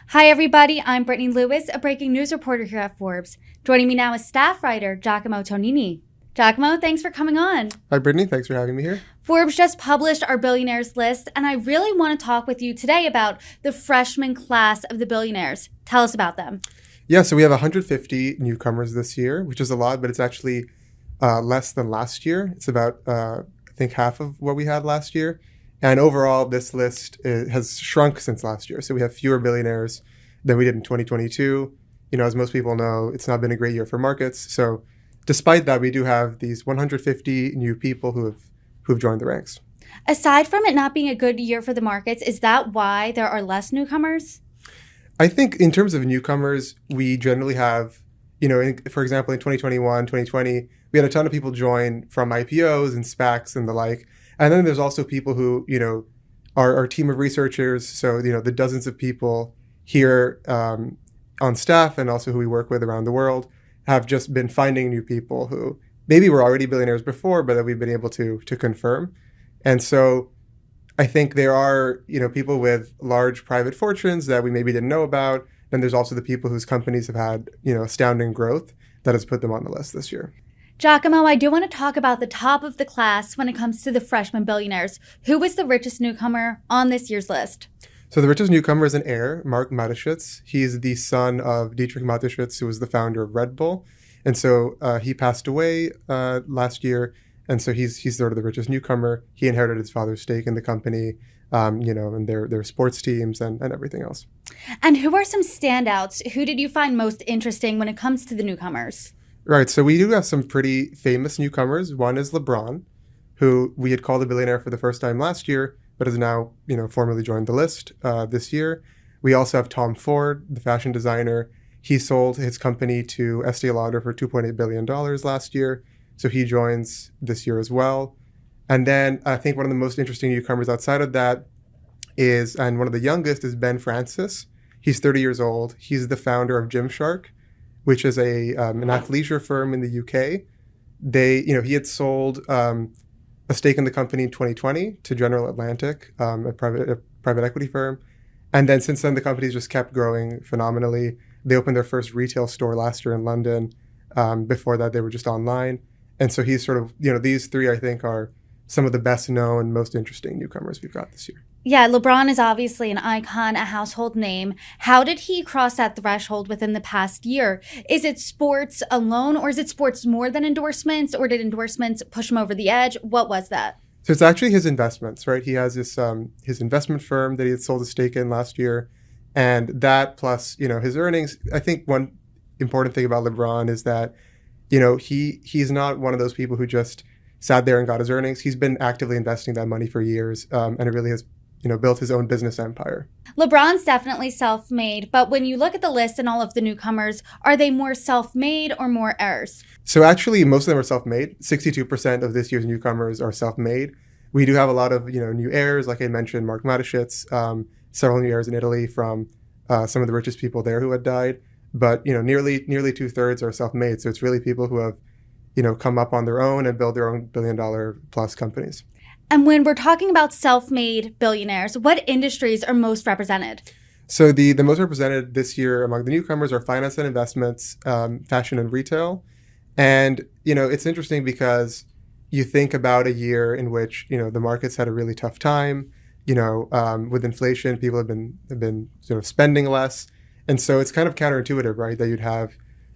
Hi, everybody. I'm Brittany Lewis, a breaking news reporter here at Forbes. Joining me now is staff writer Giacomo Tonini. Giacomo, thanks for coming on. Hi, Brittany. Thanks for having me here. Forbes just published our billionaires list, and I really want to talk with you today about the freshman class of the billionaires. Tell us about them. Yeah, so we have 150 newcomers this year, which is a lot, but it's actually less than last year. It's about, I think, half of what we had last year. And overall, this list has shrunk since last year. So we have fewer billionaires than we did in 2022. You know, as most people know, it's not been a great year for markets. So despite that, we do have these 150 new people who've joined the ranks. Aside from it not being a good year for the markets, is that why there are less newcomers? I think in terms of newcomers, we generally have, for example, in 2021, 2020, we had a ton of people join from IPOs and SPACs and the like. And then there's also people who, are our team of researchers. So, the dozens of people here on staff and also who we work with around the world have just been finding new people who maybe were already billionaires before, but that we've been able to confirm. And so I think there are, people with large private fortunes that we maybe didn't know about. Then there's also the people whose companies have had, astounding growth that has put them on the list this year. Giacomo, I do want to talk about the top of the class when it comes to the freshman billionaires. Who was the richest newcomer on this year's list? So the richest newcomer is an heir, Mark Mateschitz. He's the son of Dietrich Mateschitz, who was the founder of Red Bull. And so he passed away last year. And so he's sort of the richest newcomer. He inherited his father's stake in the company, and their sports teams and everything else. And who are some standouts? Who did you find most interesting when it comes to the newcomers? Right. So we do have some pretty famous newcomers. One is LeBron, who we had called a billionaire for the first time last year, but has now, formally joined the list this year. We also have Tom Ford, the fashion designer. He sold his company to Estée Lauder for $2.8 billion last year. So he joins this year as well. And then I think one of the most interesting newcomers outside of that is, and one of the youngest, is Ben Francis. He's 30 years old. He's the founder of Gymshark, which is an athleisure firm in the UK. He had sold a stake in the company in 2020 to General Atlantic, a private equity firm. And then since then, the company's just kept growing phenomenally. They opened their first retail store last year in London. Before that, they were just online. And so he's sort of, these three, I think, are some of the best known, most interesting newcomers we've got this year. Yeah, LeBron is obviously an icon, a household name. How did he cross that threshold within the past year? Is it sports alone, or is it sports more than endorsements, or did endorsements push him over the edge? What was that? So it's actually his investments, right? He has this his investment firm that he had sold a stake in last year. And that plus, his earnings. I think one important thing about LeBron is that, he's not one of those people who just sat there and got his earnings. He's been actively investing that money for years, and it really has built his own business empire. LeBron's definitely self-made, but when you look at the list and all of the newcomers, are they more self-made or more heirs? So actually, most of them are self-made. 62% of this year's newcomers are self-made. We do have a lot of, new heirs, like I mentioned, Mark Mateschitz, several new heirs in Italy from some of the richest people there who had died. But, nearly 2/3 are self-made. So it's really people who have, come up on their own and build their own billion-dollar plus companies. And when we're talking about self-made billionaires, what industries are most represented? So the most represented this year among the newcomers are finance and investments, fashion and retail. And, it's interesting because you think about a year in which, the markets had a really tough time. With inflation, people have been sort of spending less. And so it's kind of counterintuitive, right? That you'd have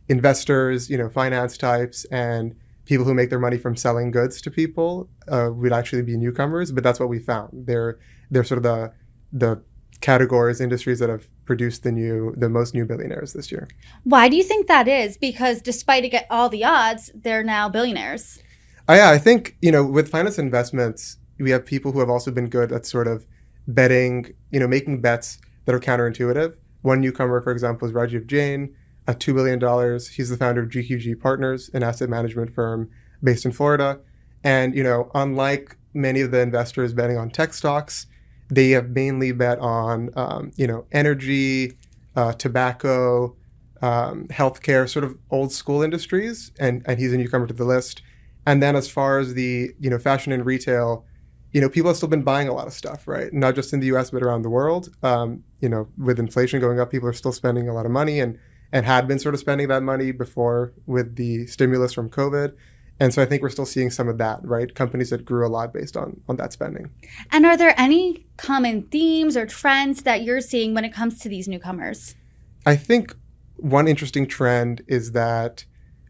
investors, finance types, and people who make their money from selling goods to people would actually be newcomers, but that's what we found. They're sort of the categories, industries that have produced the most new billionaires this year. Why do you think that is? Because despite all the odds, they're now billionaires. Yeah, I think, with finance investments, we have people who have also been good at sort of betting, making bets that are counterintuitive. One newcomer, for example, is Rajiv Jain at $2 billion. He's the founder of GQG Partners, an asset management firm based in Florida. And, unlike many of the investors betting on tech stocks, they have mainly bet on, energy, tobacco, healthcare, sort of old school industries. And he's a newcomer to the list. And then as far as the, fashion and retail, people have still been buying a lot of stuff, right? Not just in the US, but around the world. With inflation going up, people are still spending a lot of money and had been sort of spending that money before with the stimulus from COVID. And so I think we're still seeing some of that, right? Companies that grew a lot based on that spending. And are there any common themes or trends that you're seeing when it comes to these newcomers? I think one interesting trend is that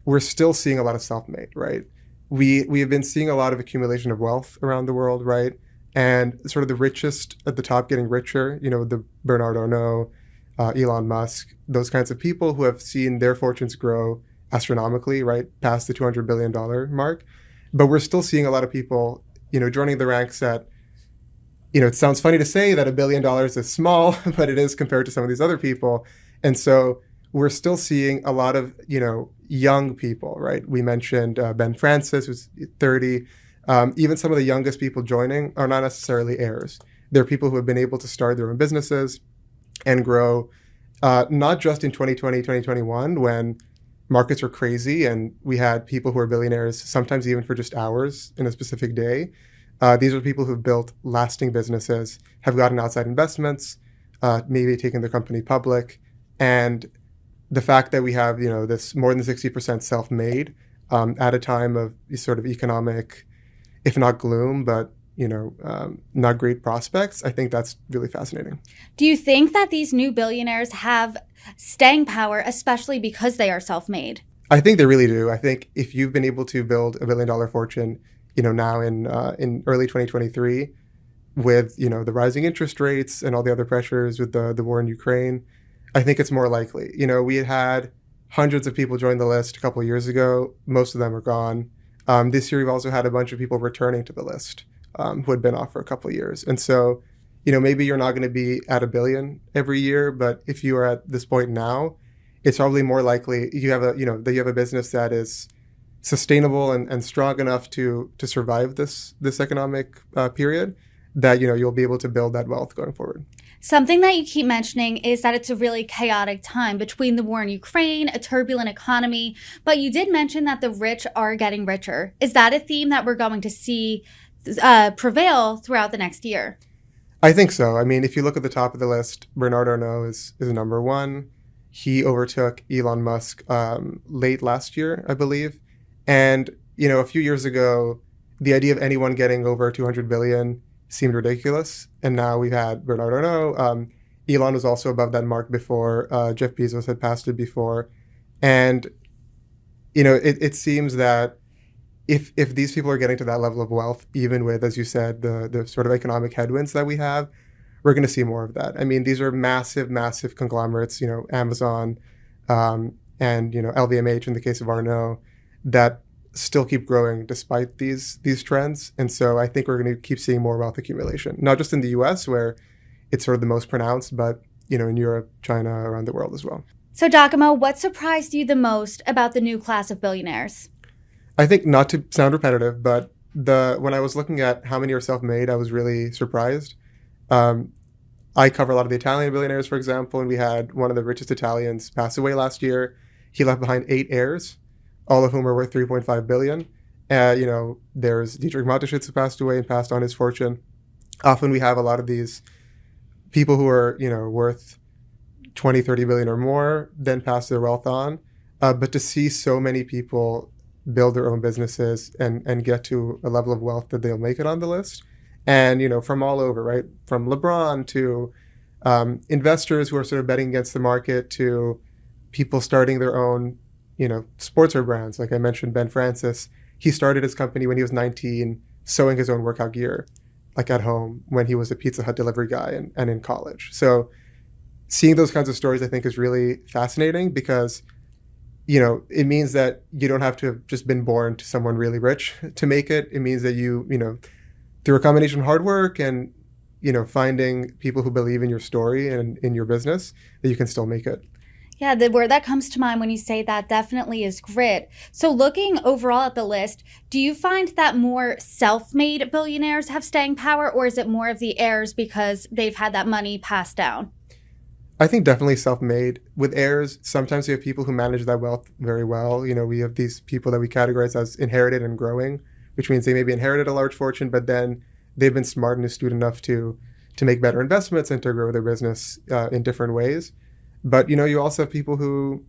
we're still seeing a lot of self-made, right? We have been seeing a lot of accumulation of wealth around the world, right? And sort of the richest at the top getting richer, the Bernard Arnault, Elon Musk, those kinds of people who have seen their fortunes grow astronomically, right, past the $200 billion mark. But we're still seeing a lot of people, joining the ranks that, it sounds funny to say that $1 billion is small, but it is compared to some of these other people. And so we're still seeing a lot of, young people, right? We mentioned Ben Francis, who's 30. Even some of the youngest people joining are not necessarily heirs. They're people who have been able to start their own businesses and grow, not just in 2020, 2021, when markets were crazy and we had people who were billionaires, sometimes even for just hours in a specific day. These are people who've built lasting businesses, have gotten outside investments, maybe taken their company public. And the fact that we have, this more than 60% self-made at a time of sort of economic, if not gloom, but not great prospects, I think that's really fascinating. Do you think that these new billionaires have staying power, especially because they are self-made? I think they really do. I think if you've been able to build $1 billion fortune, now in early 2023, with the rising interest rates and all the other pressures with the war in Ukraine, I think it's more likely. We had hundreds of people join the list a couple of years ago. Most of them are gone. This year, we've also had a bunch of people returning to the list who had been off for a couple of years. And so, maybe you're not going to be at $1 billion every year, but if you are at this point now, it's probably more likely you have that you have a business that is sustainable and strong enough to survive this economic period, that you'll be able to build that wealth going forward. Something that you keep mentioning is that it's a really chaotic time between the war in Ukraine, a turbulent economy, but you did mention that the rich are getting richer. Is that a theme that we're going to see prevail throughout the next year? I think so. I mean, if you look at the top of the list, Bernard Arnault is number one. He overtook Elon Musk late last year, I believe. And, a few years ago, the idea of anyone getting over 200 billion seemed ridiculous. And now we've had Bernard Arnault. Elon was also above that mark before. Jeff Bezos had passed it before. And, it seems that if these people are getting to that level of wealth, even with, as you said, the sort of economic headwinds that we have, we're going to see more of that. I mean, these are massive, massive conglomerates, Amazon and, LVMH in the case of Arnault, that still keep growing despite these trends. And so I think we're going to keep seeing more wealth accumulation, not just in the US where it's sort of the most pronounced, but, in Europe, China, around the world as well. So Giacomo, what surprised you the most about the new class of billionaires? I think, not to sound repetitive, but when I was looking at how many are self-made, I was really surprised. I cover a lot of the Italian billionaires, for example, and we had one of the richest Italians pass away last year. He left behind 8 heirs, all of whom are worth $3.5 billion. There's Dietrich Mateschitz who passed away and passed on his fortune. Often we have a lot of these people who are, worth 20, 30 billion or more, then pass their wealth on. But to see so many people build their own businesses and get to a level of wealth that they'll make it on the list. And, from all over, right? From LeBron to investors who are sort of betting against the market to people starting their own, sportswear brands. Like I mentioned, Ben Francis, he started his company when he was 19, sewing his own workout gear, like at home when he was a Pizza Hut delivery guy and in college. So seeing those kinds of stories, I think, is really fascinating because, it means that you don't have to have just been born to someone really rich to make it. It means that you through a combination of hard work and, finding people who believe in your story and in your business, that you can still make it. Yeah, the word that comes to mind when you say that definitely is grit. So looking overall at the list, do you find that more self-made billionaires have staying power, or is it more of the heirs because they've had that money passed down? I think definitely self-made. With heirs, sometimes we have people who manage that wealth very well. We have these people that we categorize as inherited and growing, which means they maybe inherited a large fortune, but then they've been smart and astute enough to make better investments and to grow their business in different ways. But, you also have people who,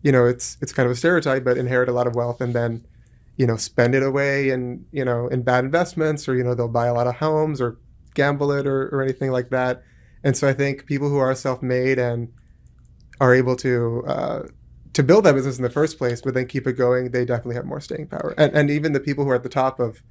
it's kind of a stereotype, but inherit a lot of wealth and then, spend it away in bad investments, or, they'll buy a lot of homes or gamble it or anything like that. And so I think people who are self-made and are able to build that business in the first place, but then keep it going, they definitely have more staying power. And even the people who are at the top of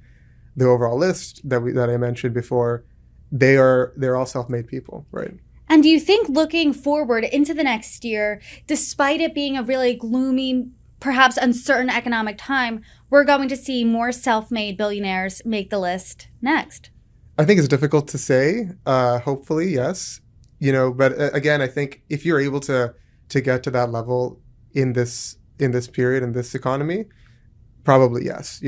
the overall list that I mentioned before, they're all self-made people, right? And do you think looking forward into the next year, despite it being a really gloomy, perhaps uncertain economic time, we're going to see more self-made billionaires make the list next? I think it's difficult to say. Hopefully, yes. But again, I think if you're able to get to that level in this period, in this economy, probably yes.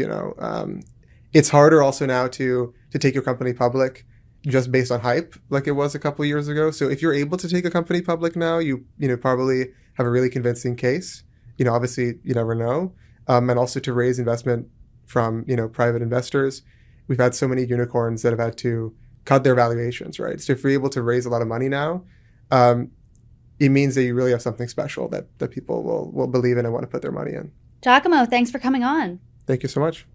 It's harder also now to take your company public just based on hype, like it was a couple of years ago. So if you're able to take a company public now, you probably have a really convincing case. Obviously you never know, and also to raise investment from private investors. We've had so many unicorns that have had to cut their valuations, right? So if you're able to raise a lot of money now, it means that you really have something special that people will believe in and want to put their money in. Giacomo, thanks for coming on. Thank you so much.